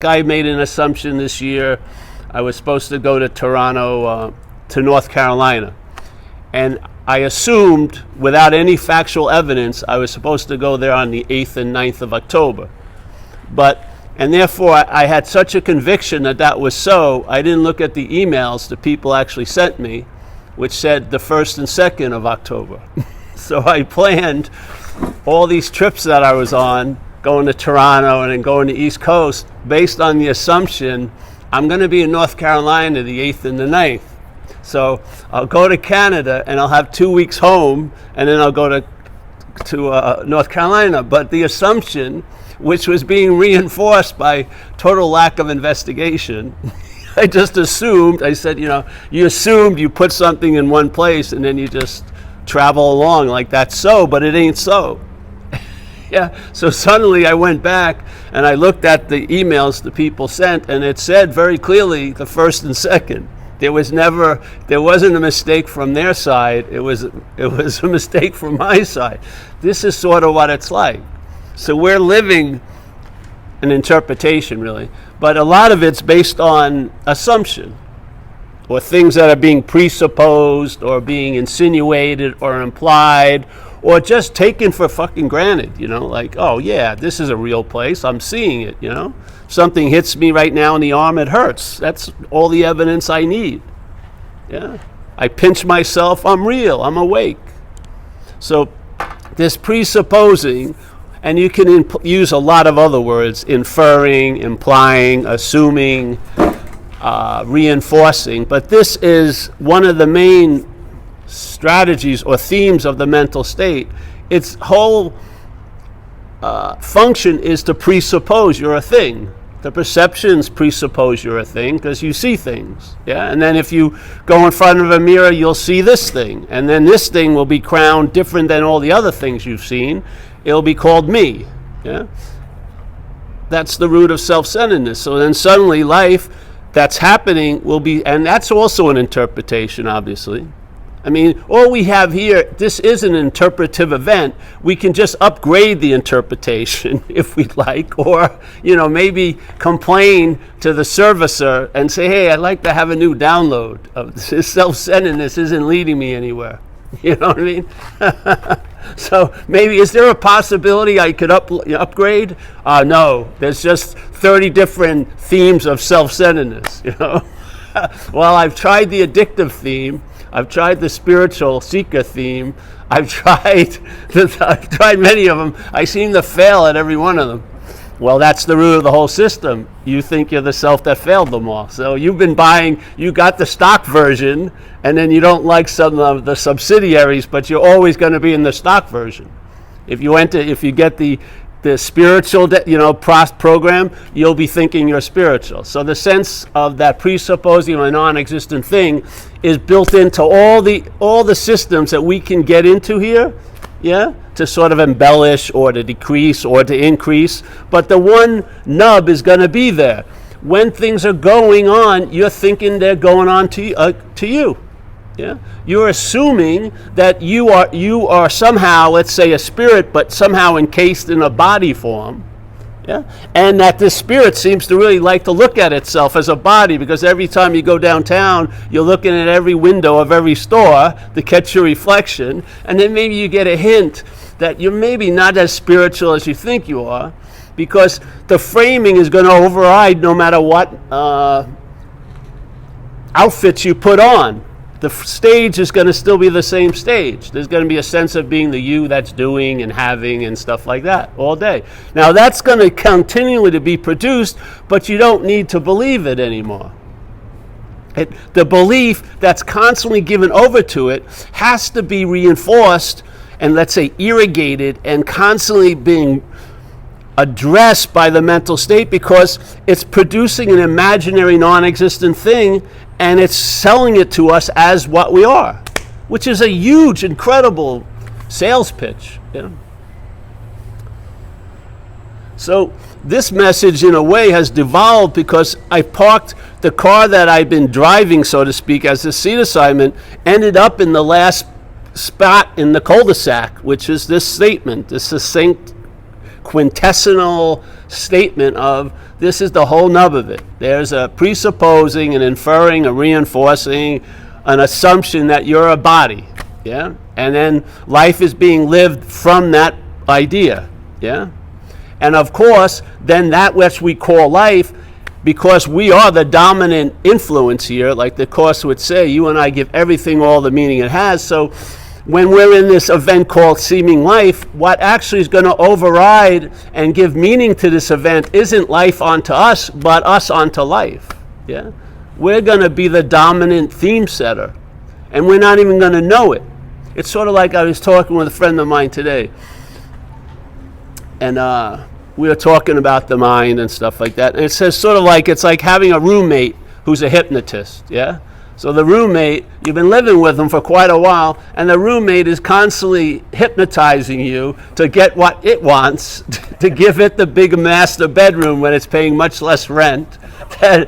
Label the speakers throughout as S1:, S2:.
S1: I made an assumption this year. I was supposed to go to Toronto, to North Carolina. And I assumed, without any factual evidence, I was supposed to go there on the 8th and 9th of October. And therefore, I had such a conviction that that was so, I didn't look at the emails the people actually sent me, which said the 1st and 2nd of October. So I planned all these trips that I was on, going to Toronto and then going to East Coast, based on the assumption I'm going to be in North Carolina the 8th and the 9th. So I'll go to Canada and I'll have 2 weeks home, and then I'll go to North Carolina. But the assumption, which was being reinforced by total lack of investigation, I just assumed, I said, you assumed you put something in one place and then you just travel along like that's so, but it ain't so. Yeah, so suddenly I went back and I looked at the emails the people sent, and it said very clearly the 1st and 2nd. There wasn't a mistake from their side. It was a mistake from my side. This is sort of what it's like. So we're living an interpretation, really, but a lot of it's based on assumption, or things that are being presupposed or being insinuated or implied, or just taken for fucking granted, like, oh yeah, this is a real place, I'm seeing it, Something hits me right now in the arm, it hurts. That's all the evidence I need. Yeah. I pinch myself, I'm real, I'm awake. So this presupposing, and you can use a lot of other words, inferring, implying, assuming, reinforcing, but this is one of the main strategies or themes of the mental state. Its whole function is to presuppose you're a thing. The perceptions presuppose you're a thing because you see things. Yeah, and then if you go in front of a mirror, you'll see this thing, and then this thing will be crowned different than all the other things you've seen. It'll be called me. Yeah, that's the root of self-centeredness. So then suddenly life that's happening will be, and that's also an interpretation, obviously. I mean, all we have here, this is an interpretive event. We can just upgrade the interpretation if we'd like, or, maybe complain to the servicer and say, hey, I'd like to have a new download of this. Self-centeredness isn't leading me anywhere. You know what I mean? So maybe, is there a possibility I could upgrade? No, there's just 30 different themes of self-centeredness, Well, I've tried the addictive theme. I've tried the spiritual seeker theme. I've tried many of them. I seem to fail at every one of them. Well, that's the root of the whole system. You think you're the self that failed them all. So you got the stock version, and then you don't like some of the subsidiaries, but you're always going to be in the stock version. If you get the spiritual, program, you'll be thinking you're spiritual. So the sense of that presupposing a non-existent thing is built into all the systems that we can get into here, yeah, to sort of embellish or to decrease or to increase. But the one nub is going to be there. When things are going on, you're thinking they're going on to you. Yeah, you're assuming that you are somehow, let's say, a spirit, but somehow encased in a body form. Yeah, and that this spirit seems to really like to look at itself as a body, because every time you go downtown, you're looking at every window of every store to catch your reflection, and then maybe you get a hint that you're maybe not as spiritual as you think you are, because the framing is going to override no matter what outfits you put on. The stage is going to still be the same stage. There's going to be a sense of being the you that's doing and having and stuff like that all day. Now that's going to continually to be produced, but you don't need to believe it anymore. The belief that's constantly given over to it has to be reinforced and, let's say, irrigated and constantly being addressed by the mental state, because it's producing an imaginary non-existent thing, and it's selling it to us as what we are, which is a huge, incredible sales pitch. So this message, in a way, has devolved because I parked the car that I've been driving, so to speak, as a seat assignment, ended up in the last spot in the cul-de-sac, which is this statement, this succinct quintessential statement of this is the whole nub of it. There's a presupposing, an inferring, a reinforcing, an assumption that you're a body, yeah? And then life is being lived from that idea, yeah? And of course, then that which we call life, because we are the dominant influence here, like the Course would say, you and I give everything all the meaning it has. So when we're in this event called seeming life, what actually is going to override and give meaning to this event isn't life onto us, but us onto life. Yeah, we're going to be the dominant theme setter, and we're not even going to know it. It's sort of like I was talking with a friend of mine today, and we were talking about the mind and stuff like that. And it says sort of like it's like having a roommate who's a hypnotist. Yeah. So the roommate, you've been living with them for quite a while, and the roommate is constantly hypnotizing you to get what it wants, to give it the big master bedroom when it's paying much less rent, having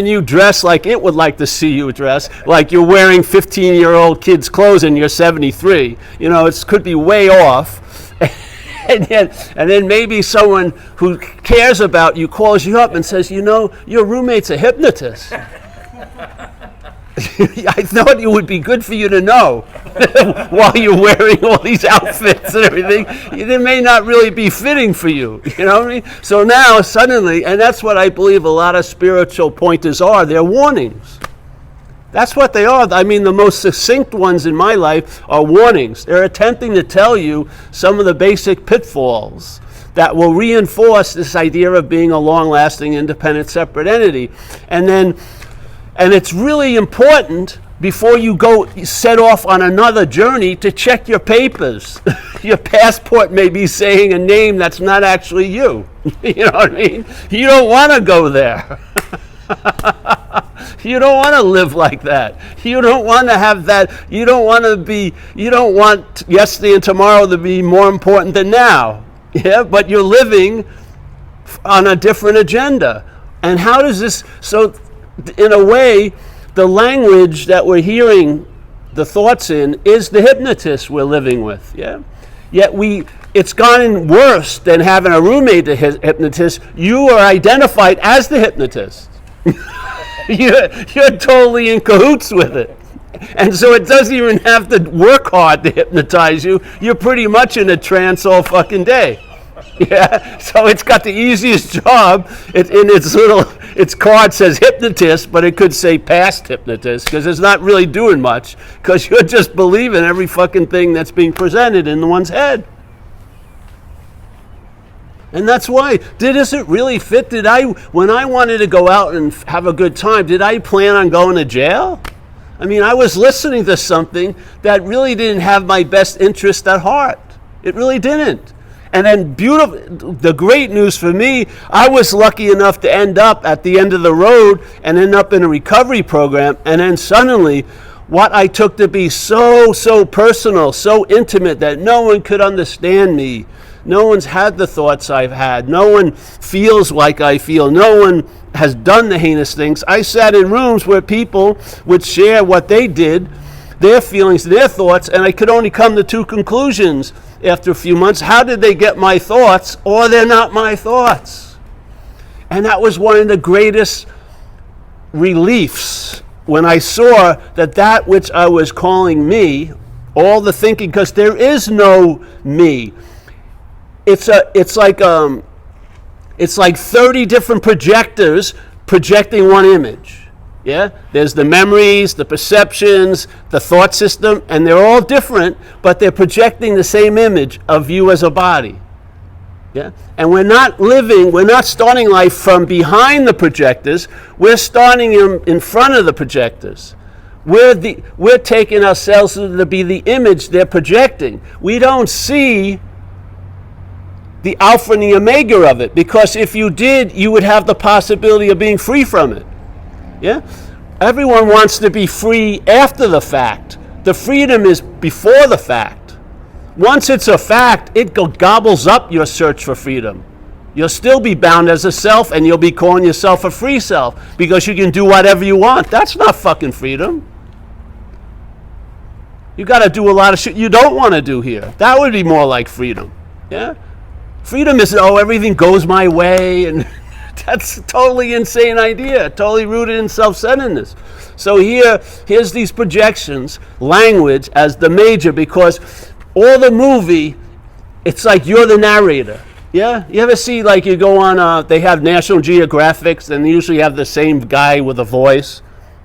S1: you dress like it would like to see you dress, like you're wearing 15-year-old kids' clothes and you're 73. It could be way off. And then maybe someone who cares about you calls you up and says, your roommate's a hypnotist. I thought it would be good for you to know while you're wearing all these outfits and everything. They may not really be fitting for you. You know what I mean? So now suddenly, and that's what I believe a lot of spiritual pointers are, they're warnings. That's what they are. I mean, the most succinct ones in my life are warnings. They're attempting to tell you some of the basic pitfalls that will reinforce this idea of being a long-lasting, independent, separate entity. And it's really important before you go set off on another journey to check your papers. Your passport may be saying a name that's not actually you. You know what I mean? You don't want to go there. You don't want to live like that. You don't want to have that. You don't want yesterday and tomorrow to be more important than now. Yeah, but you're living on a different agenda. And how does this, so in a way, the language that we're hearing the thoughts in is the hypnotist we're living with. Yeah. Yet it's gotten worse than having a roommate to hypnotist. You are identified as the hypnotist. You're totally in cahoots with it. And so it doesn't even have to work hard to hypnotize you. You're pretty much in a trance all fucking day. Yeah, so it's got the easiest job. Its card says hypnotist, but it could say past hypnotist, because it's not really doing much, because you're just believing every fucking thing that's being presented in one's head. And that's why, does it really fit? When I wanted to go out and have a good time, did I plan on going to jail? I mean, I was listening to something that really didn't have my best interest at heart. It really didn't. And then the great news for me, I was lucky enough to end up at the end of the road and end up in a recovery program. And then suddenly, what I took to be so personal, so intimate that no one could understand me. No one's had the thoughts I've had. No one feels like I feel. No one has done the heinous things. I sat in rooms where people would share what they did, their feelings, their thoughts, and I could only come to two conclusions after a few months. How did they get my thoughts, or they're not my thoughts? And that was one of the greatest reliefs when I saw that which I was calling me, all the thinking, because there is no me. It's like 30 different projectors projecting one image. Yeah, there's the memories, the perceptions, the thought system, and they're all different, but they're projecting the same image of you as a body. Yeah, and we're not starting life from behind the projectors. We're starting in front of the projectors. We're taking ourselves to be the image they're projecting. We don't see the alpha and the omega of it, because if you did, you would have the possibility of being free from it. Yeah? Everyone wants to be free after the fact. The freedom is before the fact. Once it's a fact, it gobbles up your search for freedom. You'll still be bound as a self, and you'll be calling yourself a free self because you can do whatever you want. That's not fucking freedom. You got to do a lot of shit you don't want to do here. That would be more like freedom. Yeah? Freedom isn't, oh, everything goes my way, and that's a totally insane idea, totally rooted in self-centeredness. So here's these projections, language as the major, because all the movie, it's like you're the narrator. Yeah? You ever see, like, you go on, they have National Geographics, and they usually have the same guy with a voice.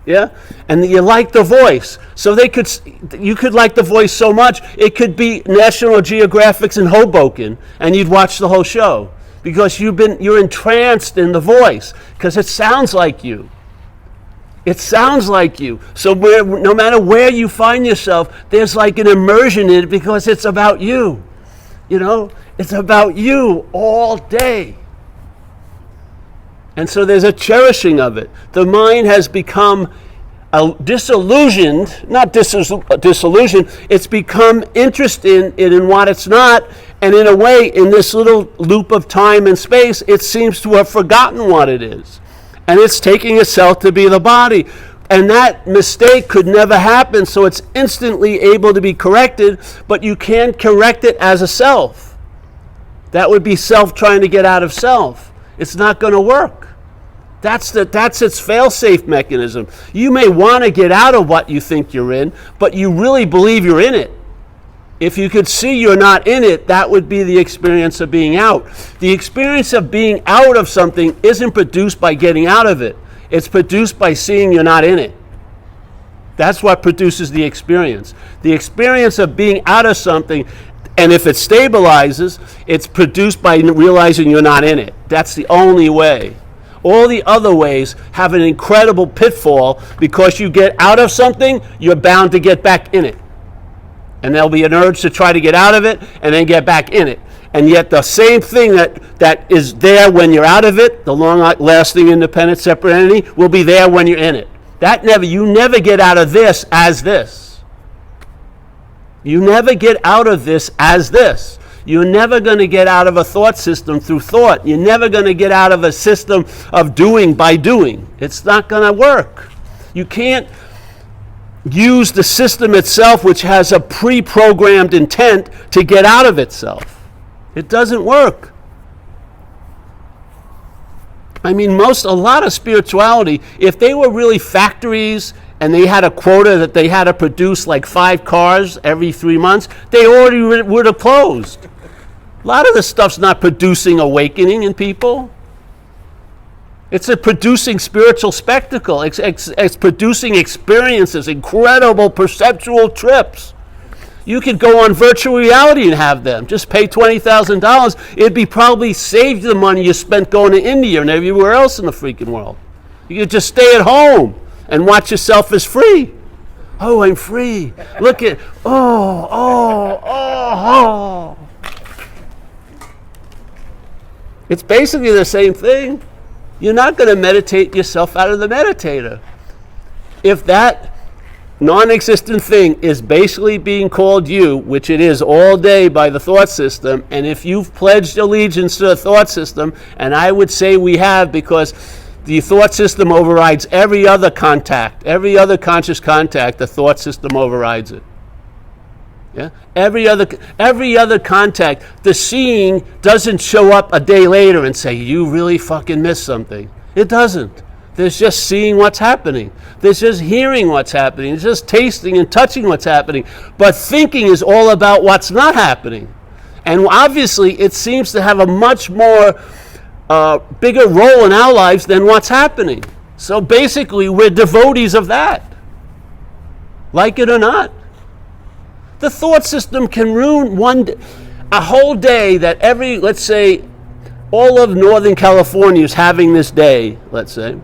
S1: Yeah? And you like the voice. So you could like the voice so much, it could be National Geographics in Hoboken, and you'd watch the whole show. Because you're entranced in the voice, because it sounds like you. It sounds like you. So no matter where you find yourself, there's like an immersion in it, because it's about you. You know? It's about you all day. And so there's a cherishing of it. The mind has become disillusioned, not disillusioned, it's become interested in what it's not, and in a way, in this little loop of time and space, it seems to have forgotten what it is. And it's taking itself to be the body. And that mistake could never happen, so it's instantly able to be corrected, but you can't correct it as a self. That would be self trying to get out of self. It's not going to work. That's its fail-safe mechanism. You may want to get out of what you think you're in, but you really believe you're in it. If you could see you're not in it, that would be the experience of being out. The experience of being out of something isn't produced by getting out of it. It's produced by seeing you're not in it. That's what produces the experience. The experience of being out of something, and if it stabilizes, it's produced by realizing you're not in it. That's the only way. All the other ways have an incredible pitfall, because you get out of something, you're bound to get back in it. And there'll be an urge to try to get out of it and then get back in it. And yet the same thing that is there when you're out of it, the long-lasting, independent, separate entity, will be there when you're in it. You never get out of this as this. You never get out of this as this. You're never going to get out of a thought system through thought. You're never going to get out of a system of doing by doing. It's not going to work. You can't use the system itself, which has a pre-programmed intent, to get out of itself. It doesn't work. I mean, a lot of spirituality, if they were really factories and they had a quota that they had to produce like 5 cars every 3 months, they already would have closed. A lot of this stuff's not producing awakening in people. It's producing spiritual spectacle. It's producing experiences, incredible perceptual trips. You could go on virtual reality and have them. Just pay $20,000. It'd be probably saved the money you spent going to India and everywhere else in the freaking world. You could just stay at home and watch yourself as free. Oh, I'm free. Look at, oh. It's basically the same thing. You're not going to meditate yourself out of the meditator. If that non-existent thing is basically being called you, which it is all day by the thought system, and if you've pledged allegiance to the thought system, and I would say we have, because the thought system overrides every other contact, every other conscious contact, the thought system overrides it. Yeah? Every other contact, the seeing doesn't show up a day later and say, you really fucking missed something. It doesn't. There's just seeing what's happening. There's just hearing what's happening. There's just tasting and touching what's happening. But thinking is all about what's not happening. And obviously, it seems to have a much more bigger role in our lives than what's happening. So basically, we're devotees of that. Like it or not. The thought system can ruin a whole day that let's say, all of Northern California is having this day, let's say.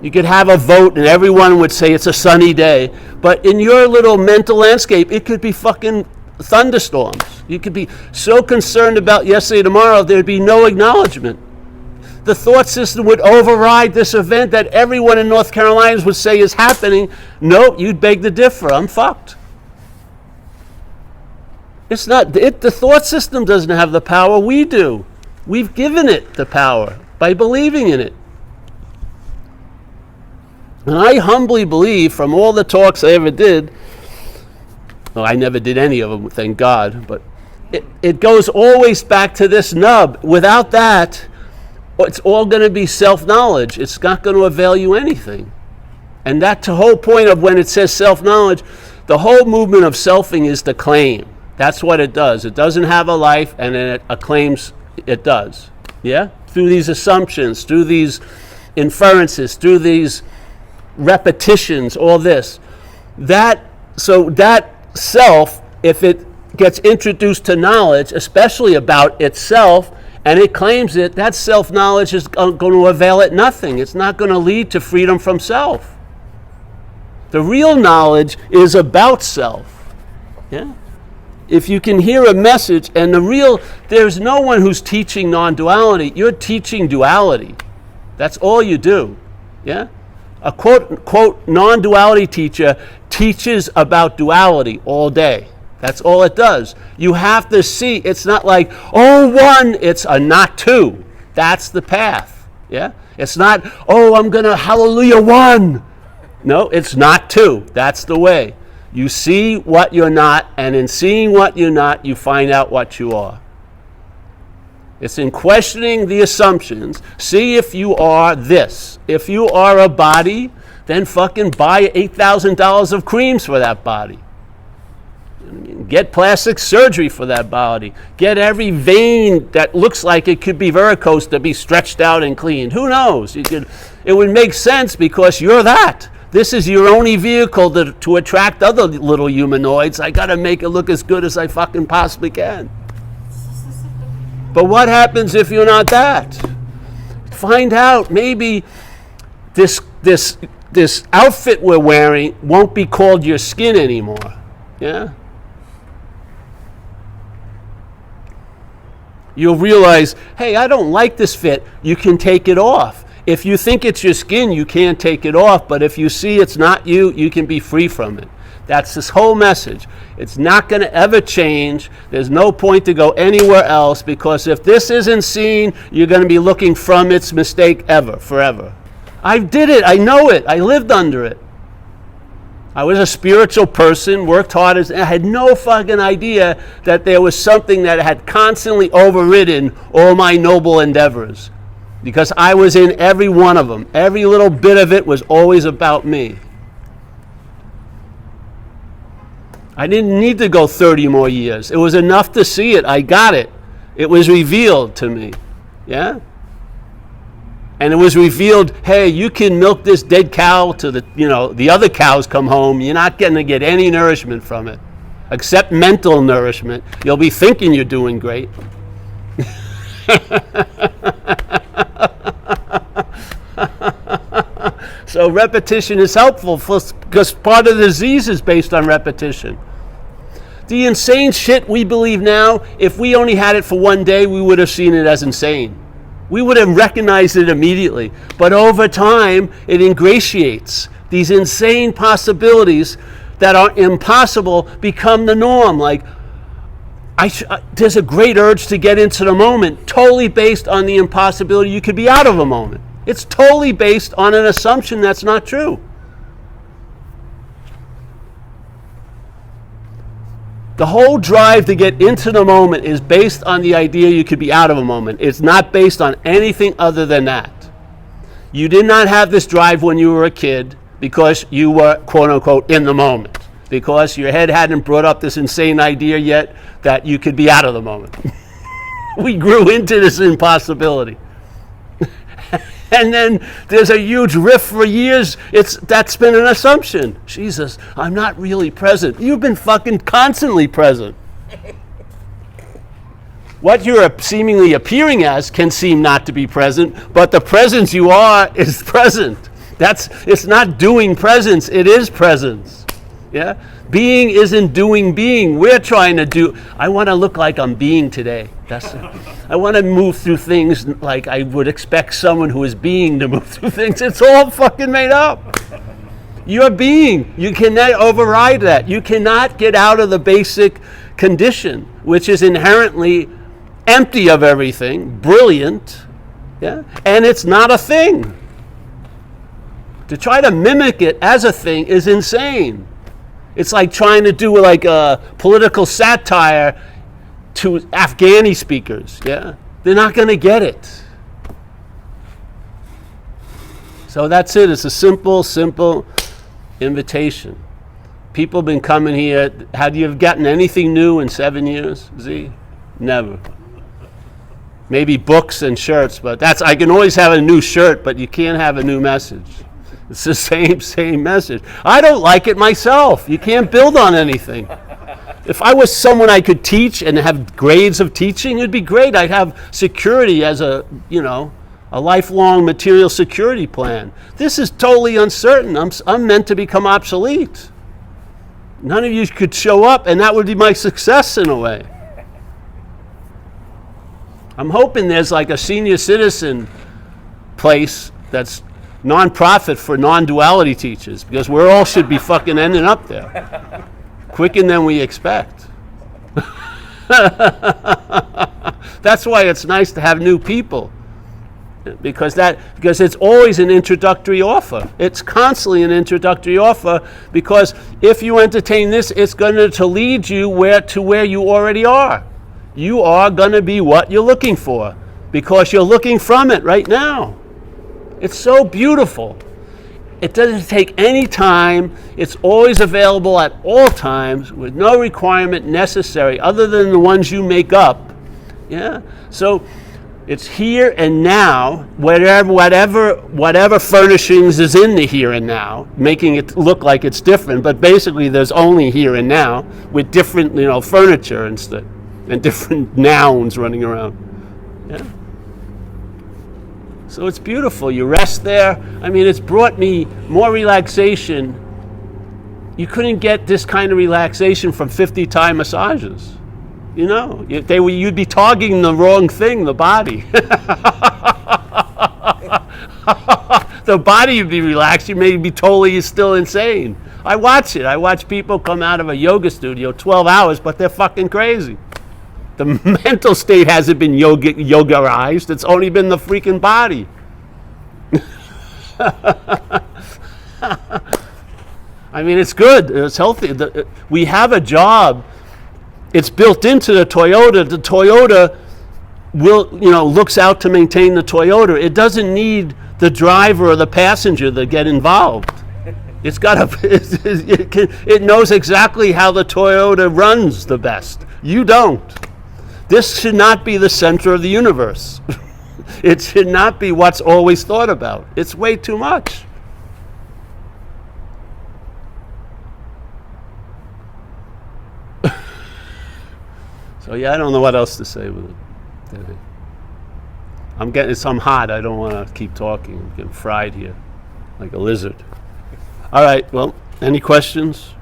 S1: You could have a vote and everyone would say it's a sunny day. But in your little mental landscape, it could be fucking thunderstorms. You could be so concerned about yesterday, tomorrow, there'd be no acknowledgement. The thought system would override this event that everyone in North Carolina would say is happening. Nope, you'd beg to differ. I'm fucked. It's not it. The thought system doesn't have the power. We do. We've given it the power by believing in it. And I humbly believe, from all the talks I ever did, well, I never did any of them, thank God, but it goes always back to this nub. Without that, it's all going to be self-knowledge. It's not going to avail you anything. And that's the whole point of when it says self-knowledge. The whole movement of selfing is to claim. That's what it does. It doesn't have a life, and then it claims it does. Yeah? Through these assumptions, through these inferences, through these repetitions, all this. So that self, if it gets introduced to knowledge, especially about itself, and it claims it, that self-knowledge is going to avail it nothing. It's not going to lead to freedom from self. The real knowledge is about self. Yeah? If you can hear a message, and there's no one who's teaching non-duality. You're teaching duality. That's all you do. Yeah? A quote non-duality teacher teaches about duality all day. That's all it does. You have to see, it's not like, one, it's a not two. That's the path. Yeah? It's not, I'm going to hallelujah one. No, it's not two. That's the way. You see what you're not, and in seeing what you're not, you find out what you are. It's in questioning the assumptions. See if you are this. If you are a body, then fucking buy $8,000 of creams for that body. Get plastic surgery for that body. Get every vein that looks like it could be varicose to be stretched out and cleaned. Who knows? It would make sense because you're that. This is your only vehicle to attract other little humanoids. I got to make it look as good as I fucking possibly can. But what happens if you're not that? Find out. Maybe this outfit we're wearing won't be called your skin anymore. Yeah? You'll realize, hey, I don't like this fit. You can take it off. If you think it's your skin, you can't take it off. But if you see it's not you, you can be free from it. That's this whole message. It's not going to ever change. There's no point to go anywhere else, because if this isn't seen, you're going to be looking from its mistake forever. I did it. I know it. I lived under it. I was a spiritual person, worked hard. I had no fucking idea that there was something that had constantly overridden all my noble endeavors. Because I was in every one of them. Every little bit of it was always about me. I didn't need to go 30 more years. It was enough to see it. I got it. It was revealed to me. Yeah? And it was revealed, hey, you can milk this dead cow to the other cows come home. You're not going to get any nourishment from it, except mental nourishment. You'll be thinking you're doing great. So repetition is helpful because part of the disease is based on repetition. The insane shit we believe now, if we only had it for one day, we would have seen it as insane. We would have recognized it immediately. But over time, it ingratiates. These insane possibilities that are impossible become the norm. Like, there's a great urge to get into the moment, totally based on the impossibility you could be out of a moment. It's totally based on an assumption that's not true. The whole drive to get into the moment is based on the idea you could be out of a moment. It's not based on anything other than that. You did not have this drive when you were a kid because you were, quote unquote, in the moment. Because your head hadn't brought up this insane idea yet that you could be out of the moment. We grew into this impossibility. And then there's a huge rift for years. That's been an assumption. Jesus, I'm not really present. You've been fucking constantly present. What you're seemingly appearing as can seem not to be present, but the presence you are is present. It's not doing presence, it is presence. Yeah? Being isn't doing being. We're trying to do, I want to look like I'm being today. I want to move through things like I would expect someone who is being to move through things. It's all fucking made up. You're being. You cannot override that. You cannot get out of the basic condition, which is inherently empty of everything, brilliant, yeah? And it's not a thing. To try to mimic it as a thing is insane. It's like trying to do like a political satire to Afghani speakers, yeah? They're not going to get it. So that's it. It's a simple invitation. People have been coming here. Have you gotten anything new in 7 years, Z? Never. Maybe books and shirts, but I can always have a new shirt, but you can't have a new message. It's the same message. I don't like it myself. You can't build on anything. If I was someone I could teach and have grades of teaching, it'd be great. I'd have security as a lifelong material security plan. This is totally uncertain. I'm meant to become obsolete. None of you could show up, and that would be my success in a way. I'm hoping there's like a senior citizen place that's non-profit for non-duality teachers, because we all should be fucking ending up there quicker than we expect. That's why it's nice to have new people, because it's always an introductory offer. It's constantly an introductory offer, because if you entertain this, it's going to lead you where you already are. You are going to be what you're looking for, because you're looking from it right now. It's so beautiful. It doesn't take any time. It's always available at all times with no requirement necessary other than the ones you make up. Yeah? So it's here and now, whatever furnishings is in the here and now, making it look like it's different, but basically there's only here and now with different, furniture instead. And different nouns running around. Yeah. So it's beautiful. You rest there. I mean, it's brought me more relaxation. You couldn't get this kind of relaxation from 50 Thai massages. You'd be targeting the wrong thing, the body. The body would be relaxed. You may be totally still insane. I watch it. I watch people come out of a yoga studio 12 hours, but they're fucking crazy. The mental state hasn't been yogaized. It's only been the freaking body. I mean, it's good. It's healthy. We have a job. It's built into the Toyota. The Toyota looks out to maintain the Toyota. It doesn't need the driver or the passenger to get involved. It's got it knows exactly how the Toyota runs the best. You don't. This should not be the center of the universe. It should not be what's always thought about. It's way too much. So I don't know what else to say with it. I'm getting some hot. I don't want to keep talking. I'm getting fried here like a lizard. All right, well, any questions?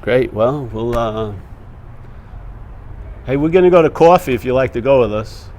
S1: Great. Well, hey, we're going to go to coffee if you'd like to go with us.